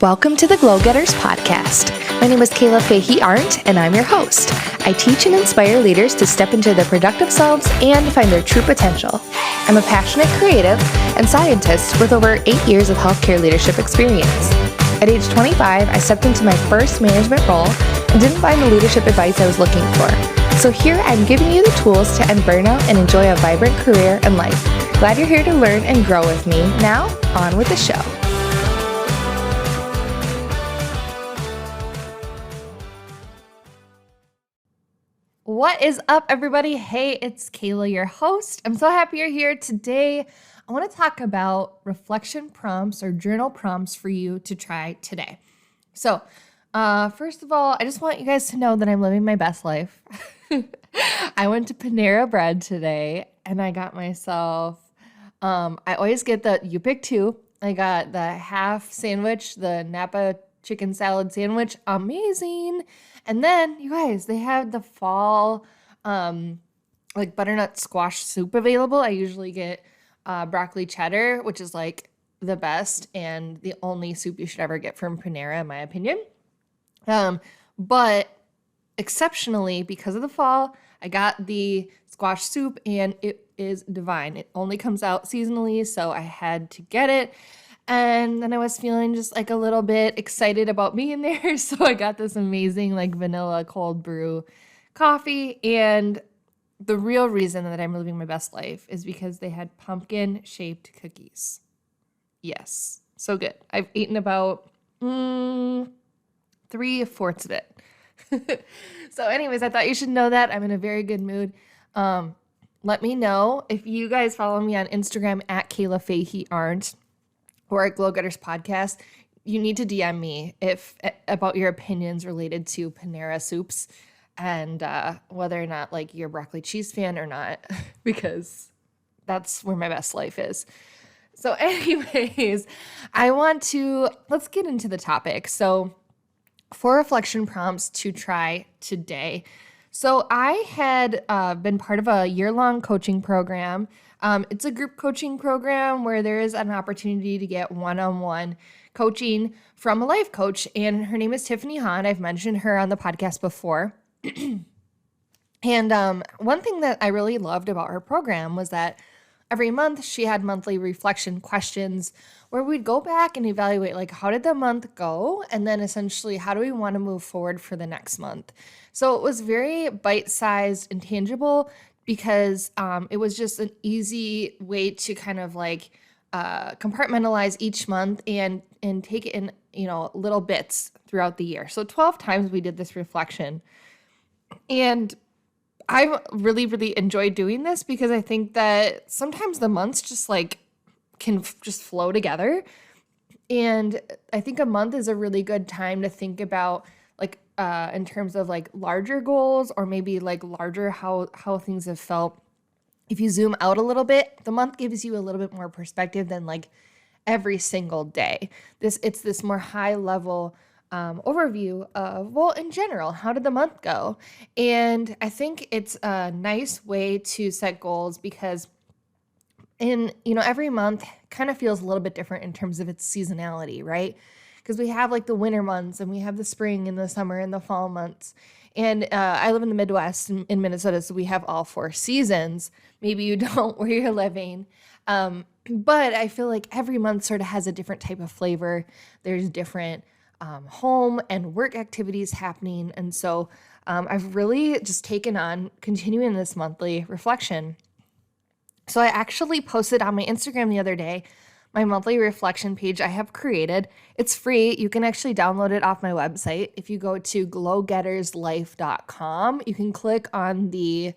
Welcome to the Glow Getters podcast. My name is Kayla Fahey-Ahrndt, and I'm your host. I teach and inspire leaders to step into their productive selves and find their true potential. I'm a passionate creative and scientist with over 8 years of healthcare leadership experience. At age 25, I stepped into my first management role and didn't find the leadership advice I was looking for. So here I'm giving you the tools to end burnout and enjoy a vibrant career and life. Glad you're here to learn and grow with me. Now, on with the show. What is up, everybody? Hey, it's Kayla, your host. I'm so happy you're here today. I want to talk about reflection prompts or journal prompts for you to try today. So, first of all, I just want you guys to know that I'm living my best life. I went to Panera Bread today and I got myself, I always get you pick two. I got the half sandwich, the Napa chicken salad sandwich, amazing. And then, you guys, they have the fall, like butternut squash soup available. I usually get broccoli cheddar, which is like the best and the only soup you should ever get from Panera, in my opinion. But exceptionally, because of the fall, I got the squash soup and it is divine. It only comes out seasonally, so I had to get it. And then I was feeling just like a little bit excited about being there. So I got this amazing like vanilla cold brew coffee. And the real reason that I'm living my best life is because they had pumpkin shaped cookies. Yes, so good. I've eaten about 3/4 of it. So anyways, I thought you should know that. I'm in a very good mood. Let me know if you guys follow me on Instagram at Kayla Fahey-Ahrndt. Or at Glow Getters podcast, you need to DM me about your opinions related to Panera soups and whether or not like you're a broccoli cheese fan or not, because that's where my best life is. So anyways, let's get into the topic. So 4 reflection prompts to try today. So I had been part of a year-long coaching program. It's a group coaching program where there is an opportunity to get one-on-one coaching from a life coach, and her name is Tiffany Hahn. I've mentioned her on the podcast before. And one thing that I really loved about her program was that every month she had monthly reflection questions where we'd go back and evaluate like how did the month go, and then essentially how do we want to move forward for the next month. So it was very bite-sized and tangible, because it was just an easy way to kind of like compartmentalize each month and take it in, little bits throughout the year. So 12 times we did this reflection. And I really, really enjoyed doing this because I think that sometimes the months just like can just flow together. And I think a month is a really good time to think about like in terms of like larger goals, or maybe like larger how things have felt. If you zoom out a little bit, the month gives you a little bit more perspective than like every single day. It's this more high level overview of, well, in general, how did the month go? And I think it's a nice way to set goals because every month kind of feels a little bit different in terms of its seasonality, right? Because we have like the winter months and we have the spring and the summer and the fall months. And I live in the Midwest in Minnesota, so we have all 4 seasons. Maybe you don't where you're living. But I feel like every month sort of has a different type of flavor. There's different home and work activities happening. And so I've really just taken on continuing this monthly reflection. So I actually posted on my Instagram the other day my monthly reflection page I have created. It's free. You can actually download it off my website. If you go to glowgetterslife.com, you can click on the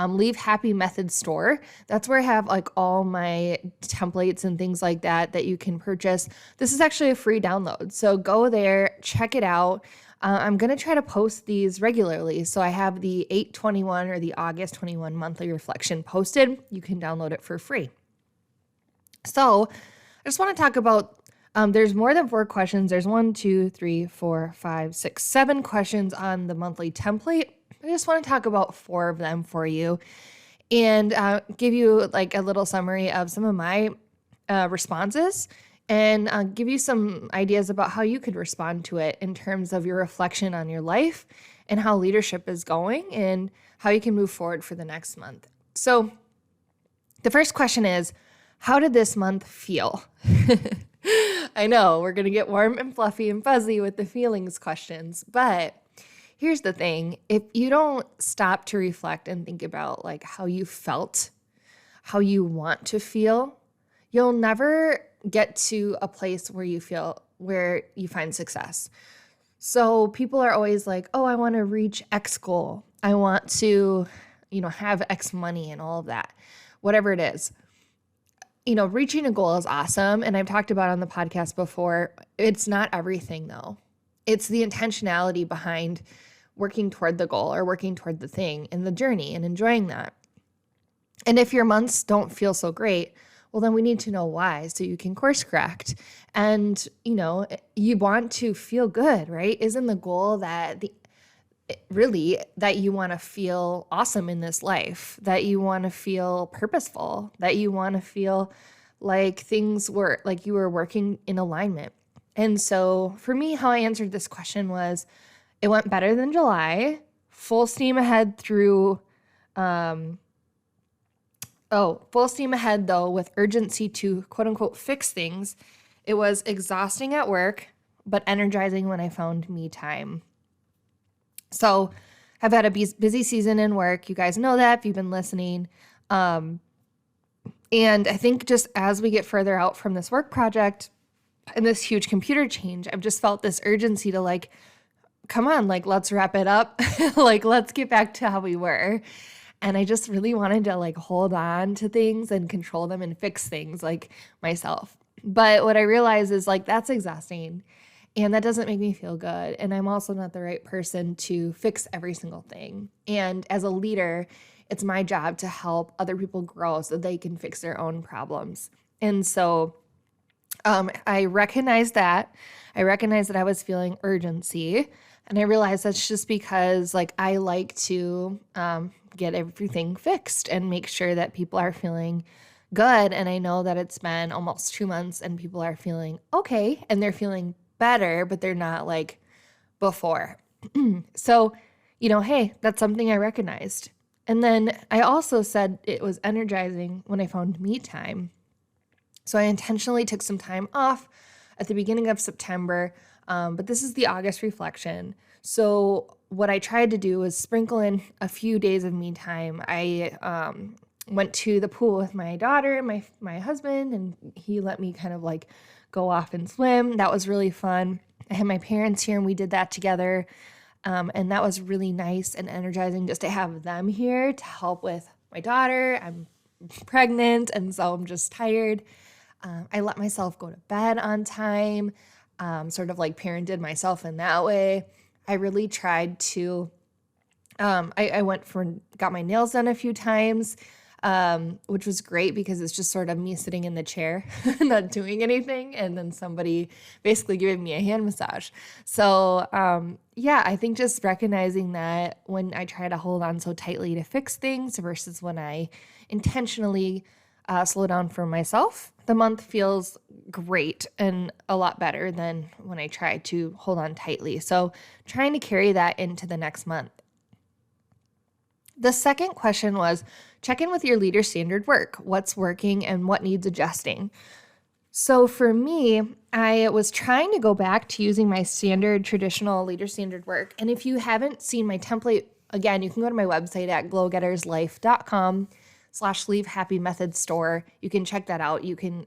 Leave Happy Method store. That's where I have like all my templates and things like that you can purchase. This is actually a free download. So go there, check it out. I'm going to try to post these regularly. So I have the 8/21 or the August 21 monthly reflection posted. You can download it for free. So I just want to talk about, there's more than 4 questions. There's 7 questions on the monthly template. I just want to talk about 4 of them for you and give you like a little summary of some of my responses and give you some ideas about how you could respond to it in terms of your reflection on your life and how leadership is going and how you can move forward for the next month. So the first question is, how did this month feel? I know we're going to get warm and fluffy and fuzzy with the feelings questions, but here's the thing. If you don't stop to reflect and think about like how you felt, how you want to feel, you'll never get to a place where you find success. So people are always like, oh, I want to reach X goal. I want to, have X money and all of that, whatever it is. Reaching a goal is awesome. And I've talked about on the podcast before, it's not everything though. It's the intentionality behind working toward the goal or working toward the thing in the journey and enjoying that. And if your months don't feel so great, well, then we need to know why so you can course correct. And, you want to feel good, right? Isn't the goal that that you want to feel awesome in this life, that you want to feel purposeful, that you want to feel like things were like you were working in alignment. And so for me, how I answered this question was, it went better than July, full steam ahead through, full steam ahead though, with urgency to quote unquote fix things. It was exhausting at work, but energizing when I found me time. So I've had a busy season in work. You guys know that if you've been listening. And I think just as we get further out from this work project and this huge computer change, I've just felt this urgency to like, come on, like, let's wrap it up. Like, let's get back to how we were. And I just really wanted to like hold on to things and control them and fix things like myself. But what I realized is like, that's exhausting. And that doesn't make me feel good. And I'm also not the right person to fix every single thing. And as a leader, it's my job to help other people grow so they can fix their own problems. And so I recognized that. I recognized that I was feeling urgency. And I realized that's just because like I like to get everything fixed and make sure that people are feeling good. And I know that it's been almost 2 months and people are feeling okay and they're feeling better, but they're not like before. So, hey, that's something I recognized. And then I also said it was energizing when I found me time. So I intentionally took some time off at the beginning of September, but this is the August reflection. So what I tried to do was sprinkle in a few days of me time. I went to the pool with my daughter and my husband, and he let me kind of like go off and swim. That was really fun. I had my parents here and we did that together. And that was really nice and energizing just to have them here to help with my daughter. I'm pregnant and so I'm just tired. I let myself go to bed on time, sort of like parented myself in that way. I really tried to, I got my nails done a few times, which was great because it's just sort of me sitting in the chair, not doing anything, and then somebody basically giving me a hand massage. So, I think just recognizing that when I try to hold on so tightly to fix things versus when I intentionally slow down for myself, the month feels great and a lot better than when I try to hold on tightly. So trying to carry that into the next month. The second question was, check in with your leader standard work. What's working and what needs adjusting? So for me, I was trying to go back to using my standard traditional leader standard work. And if you haven't seen my template, again, you can go to my website at glowgetterslife.com/leave happy method store. You can check that out. You can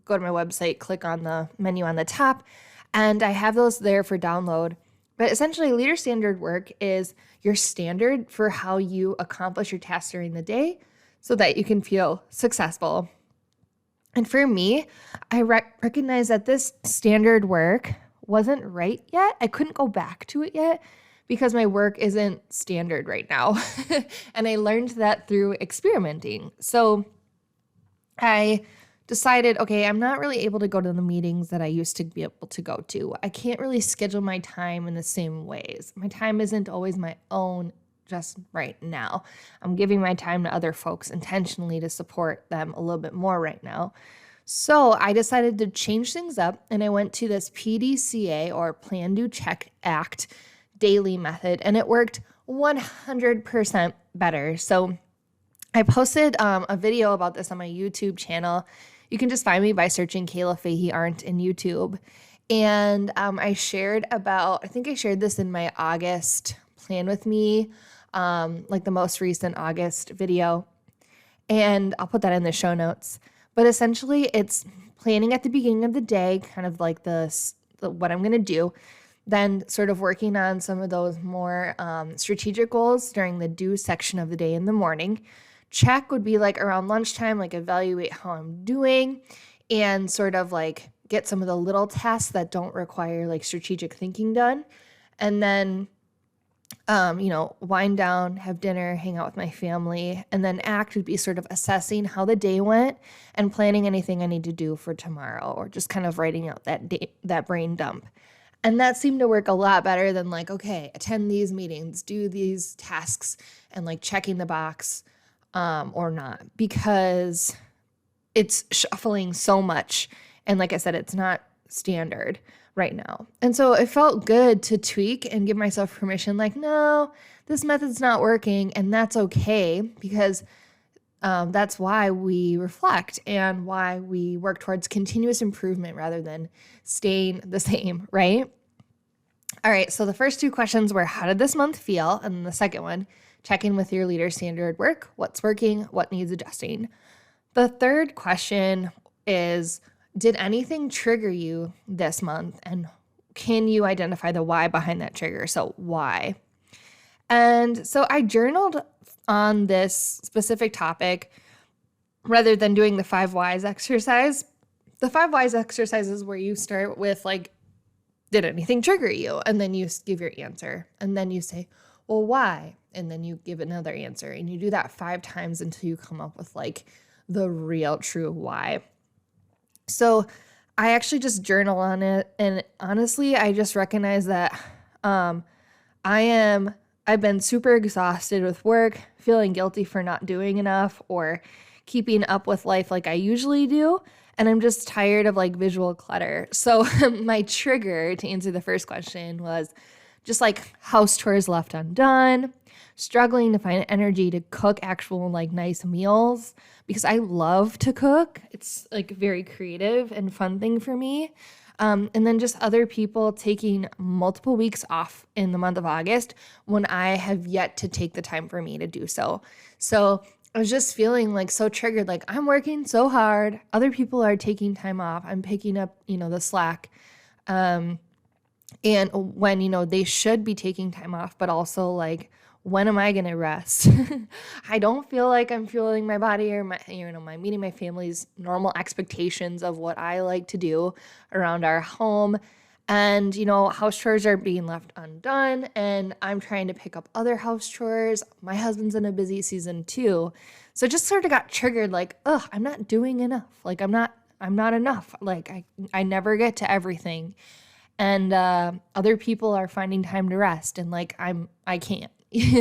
go to my website, click on the menu on the top, and I have those there for download. But essentially, leader standard work is your standard for how you accomplish your tasks during the day so that you can feel successful. And for me, I recognize that this standard work wasn't right yet. I couldn't go back to it yet because my work isn't standard right now. And I learned that through experimenting. So I decided, okay, I'm not really able to go to the meetings that I used to be able to go to. I can't really schedule my time in the same ways. My time isn't always my own just right now. I'm giving my time to other folks intentionally to support them a little bit more right now. So I decided to change things up and I went to this PDCA or Plan, Do, Check, Act daily method, and it worked 100% better. So I posted a video about this on my YouTube channel. You can just find me by searching Kayla Fahey-Ahrndt in YouTube. And I think I shared this in my August Plan With Me, like the most recent August video. And I'll put that in the show notes. But essentially, it's planning at the beginning of the day, kind of like what I'm going to do, then sort of working on some of those more strategic goals during the do section of the day in the morning. Check would be like around lunchtime, like evaluate how I'm doing and sort of like get some of the little tasks that don't require like strategic thinking done. And then wind down, have dinner, hang out with my family, and then act would be sort of assessing how the day went and planning anything I need to do for tomorrow, or just kind of writing out that brain dump. And that seemed to work a lot better than like, okay, attend these meetings, do these tasks, and like checking the box or not, because it's shuffling so much. And like I said, it's not standard right now. And so it felt good to tweak and give myself permission, like, no, this method's not working. And that's okay, because that's why we reflect and why we work towards continuous improvement rather than staying the same, right? All right, so the first two questions were, how did this month feel? And then the second one, check in with your leader's standard work. What's working? What needs adjusting? The third question is, did anything trigger you this month? And can you identify the why behind that trigger? So why? And so I journaled on this specific topic rather than doing the 5 whys exercise. The 5 whys exercise is where you start with like, did anything trigger you? And then you give your answer. And then you say, well, why? And then you give another answer. And you do that 5 times until you come up with like the real true why. So I actually just journal on it. And honestly, I just recognize that I've been super exhausted with work, feeling guilty for not doing enough or keeping up with life like I usually do. And I'm just tired of like visual clutter. So my trigger to answer the first question was just like house chores left undone, struggling to find energy to cook actual like nice meals because I love to cook. It's like a very creative and fun thing for me. And then just other people taking multiple weeks off in the month of August when I have yet to take the time for me to do so. So I was just feeling like so triggered, like I'm working so hard. Other people are taking time off. I'm picking up, the slack. And when, they should be taking time off, but also like, when am I going to rest? I don't feel like I'm fueling my body or my meeting my family's normal expectations of what I like to do around our home. And, house chores are being left undone and I'm trying to pick up other house chores. My husband's in a busy season too. So it just sort of got triggered like, I'm not doing enough. Like I'm not enough. Like I never get to everything. And other people are finding time to rest and like I can't.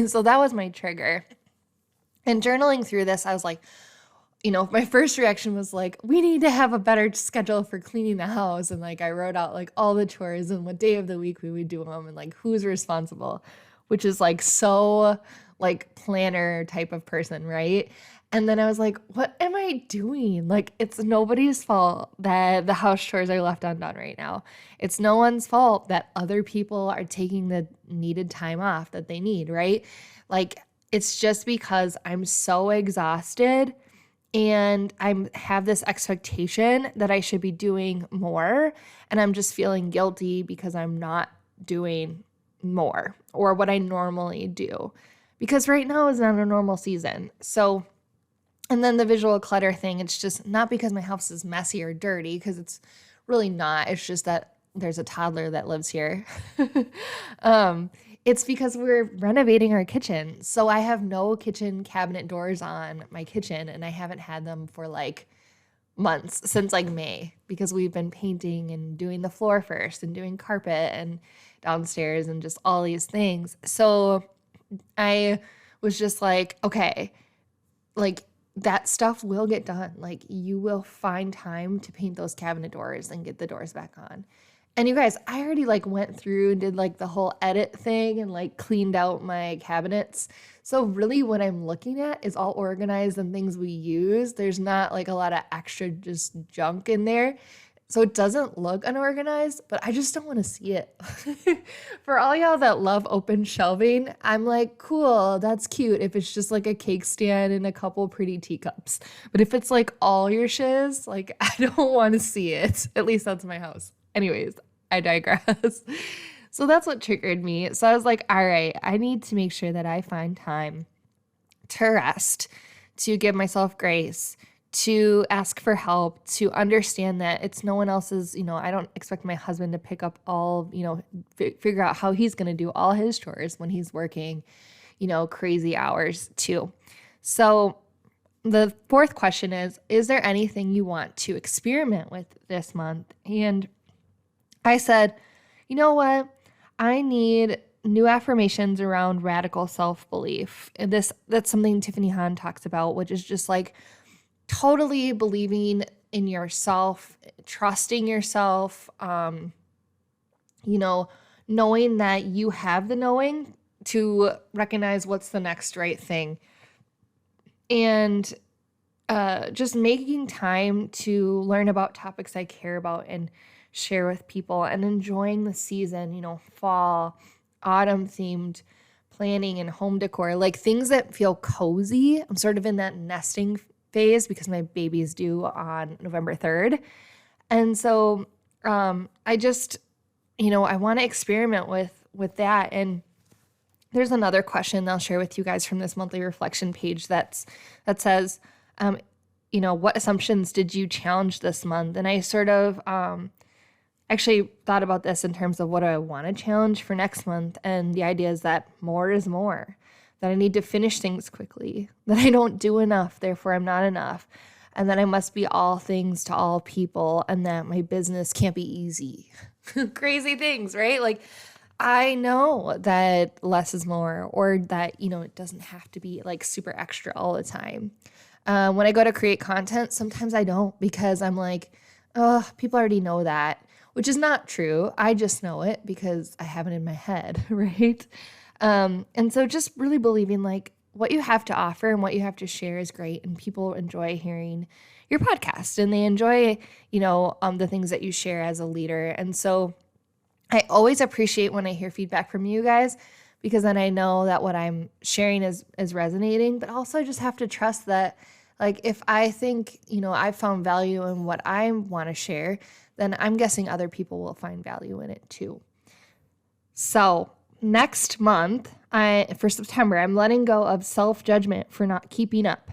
So that was my trigger. And journaling through this, I was like, my first reaction was like, we need to have a better schedule for cleaning the house. And like, I wrote out like all the chores and what day of the week we would do them and like who's responsible, which is like so like planner type of person, right? And then I was like, what am I doing? Like, it's nobody's fault that the house chores are left undone right now. It's no one's fault that other people are taking the needed time off that they need, right? Like, it's just because I'm so exhausted and I have this expectation that I should be doing more. And I'm just feeling guilty because I'm not doing more or what I normally do. Because right now is not a normal season. So, and then the visual clutter thing, it's just not because my house is messy or dirty, because it's really not. It's just that there's a toddler that lives here. It's because we're renovating our kitchen. So I have no kitchen cabinet doors on my kitchen, and I haven't had them for like months, since like May, because we've been painting and doing the floor first and doing carpet and downstairs and just all these things. So I was just like, okay, like that stuff will get done. Like you will find time to paint those cabinet doors and get the doors back on. And you guys, I already like went through and did like the whole edit thing and like cleaned out my cabinets. So really what I'm looking at is all organized and things we use. There's not like a lot of extra just junk in there. So it doesn't look unorganized, but I just don't want to see it. For all y'all that love open shelving, I'm like, cool, that's cute if it's just like a cake stand and a couple pretty teacups. But if it's like all your shiz, like I don't want to see it. At least that's my house. Anyways, I digress. So that's what triggered me. So I was like, all right, I need to make sure that I find time to rest, to give myself grace, to ask for help, to understand that it's no one else's, I don't expect my husband to pick up all, figure out how he's going to do all his chores when he's working, crazy hours too. So the fourth question is there anything you want to experiment with this month? And I said, you know what? I need new affirmations around radical self-belief. And that's something Tiffany Hahn talks about, which is just like totally believing in yourself, trusting yourself, knowing that you have the knowing to recognize what's the next right thing. And just making time to learn about topics I care about and share with people and enjoying the season, fall, autumn themed planning and home decor, like things that feel cozy. I'm sort of in that nesting phase because my baby's due on November 3rd. And so I just, I want to experiment with that. And there's another question I'll share with you guys from this monthly reflection page that says, what assumptions did you challenge this month? And I sort of actually thought about this in terms of what do I want to challenge for next month. And the idea is that more is more, that I need to finish things quickly, that I don't do enough, therefore I'm not enough, and that I must be all things to all people, and that my business can't be easy. Crazy things, right? Like I know that less is more, or that, it doesn't have to be like super extra all the time. When I go to create content, sometimes I don't because I'm like, oh, people already know that, which is not true. I just know it because I have it in my head, right? And so just really believing like what you have to offer and what you have to share is great. And people enjoy hearing your podcast and they enjoy, the things that you share as a leader. And so I always appreciate when I hear feedback from you guys, because then I know that what I'm sharing is resonating, but also I just have to trust that like if I think, I've found value in what I want to share, then I'm guessing other people will find value in it too. So next month, for September, I'm letting go of self-judgment for not keeping up.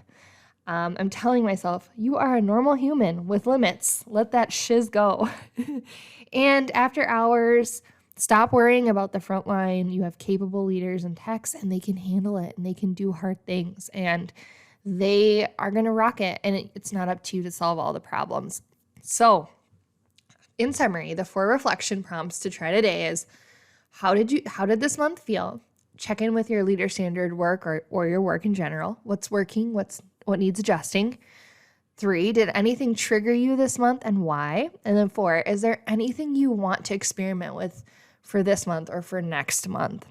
I'm telling myself, you are a normal human with limits. Let that shiz go. And after hours, stop worrying about the front line. You have capable leaders and techs, and they can handle it, and they can do hard things, and they are going to rock it, and it's not up to you to solve all the problems. So in summary, the 4 reflection prompts to try today is, how did this month feel? Check in with your leader standard work or your work in general. What's working? What needs adjusting? 3, did anything trigger you this month and why? And then 4, is there anything you want to experiment with for this month or for next month?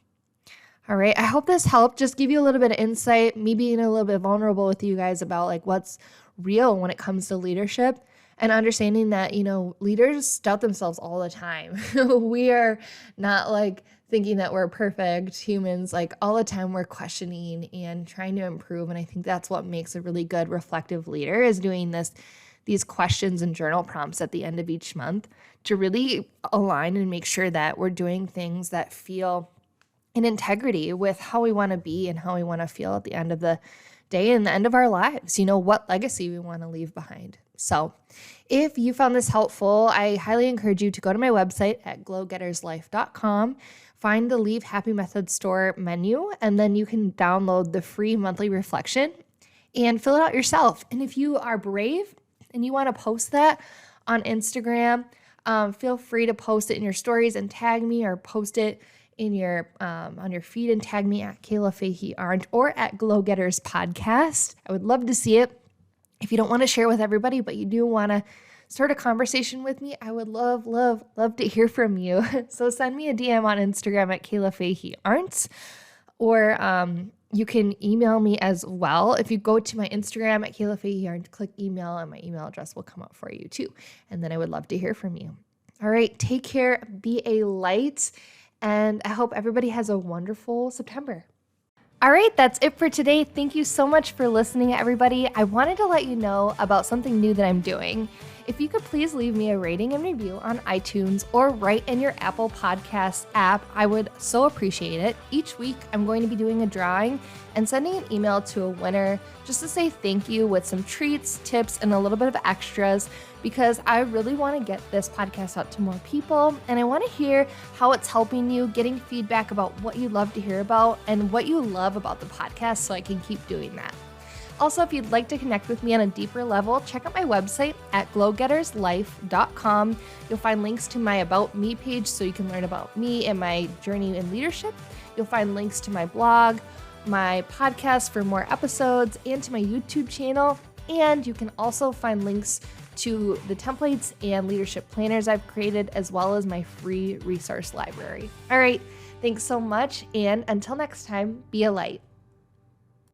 All right. I hope this helped just give you a little bit of insight, me being a little bit vulnerable with you guys about like what's real when it comes to leadership. And understanding that, leaders doubt themselves all the time. We are not like thinking that we're perfect humans. Like all the time we're questioning and trying to improve. And I think that's what makes a really good reflective leader, is doing these questions and journal prompts at the end of each month to really align and make sure that we're doing things that feel in integrity with how we want to be and how we want to feel at the end of the day and the end of our lives, what legacy we want to leave behind. So if you found this helpful, I highly encourage you to go to my website at glowgetterslife.com, find the Leave Happy Method store menu, and then you can download the free monthly reflection and fill it out yourself. And if you are brave and you want to post that on Instagram, feel free to post it in your stories and tag me, or post it in your on your feed and tag me at Kayla Fahey-Ahrndt or at Glow Getters Podcast. I would love to see it. If you don't want to share with everybody, but you do want to start a conversation with me, I would love, love, love to hear from you. So send me a DM on Instagram at Kayla Fahey-Ahrndt, or you can email me as well. If you go to my Instagram at Kayla Fahey-Ahrndt, click email, and my email address will come up for you too. And then I would love to hear from you. All right, take care, be a light, and I hope everybody has a wonderful September. All right, that's it for today. Thank you so much for listening, everybody. I wanted to let you know about something new that I'm doing. If you could please leave me a rating and review on iTunes or write in your Apple Podcasts app, I would so appreciate it. Each week, I'm going to be doing a drawing and sending an email to a winner just to say thank you with some treats, tips, and a little bit of extras, because I really want to get this podcast out to more people, and I want to hear how it's helping you, getting feedback about what you love to hear about and what you love about the podcast so I can keep doing that. Also, if you'd like to connect with me on a deeper level, check out my website at glowgetterslife.com. You'll find links to my About Me page so you can learn about me and my journey in leadership. You'll find links to my blog, my podcast for more episodes, and to my YouTube channel. And you can also find links to the templates and leadership planners I've created, as well as my free resource library. All right, thanks so much. And until next time, be a light.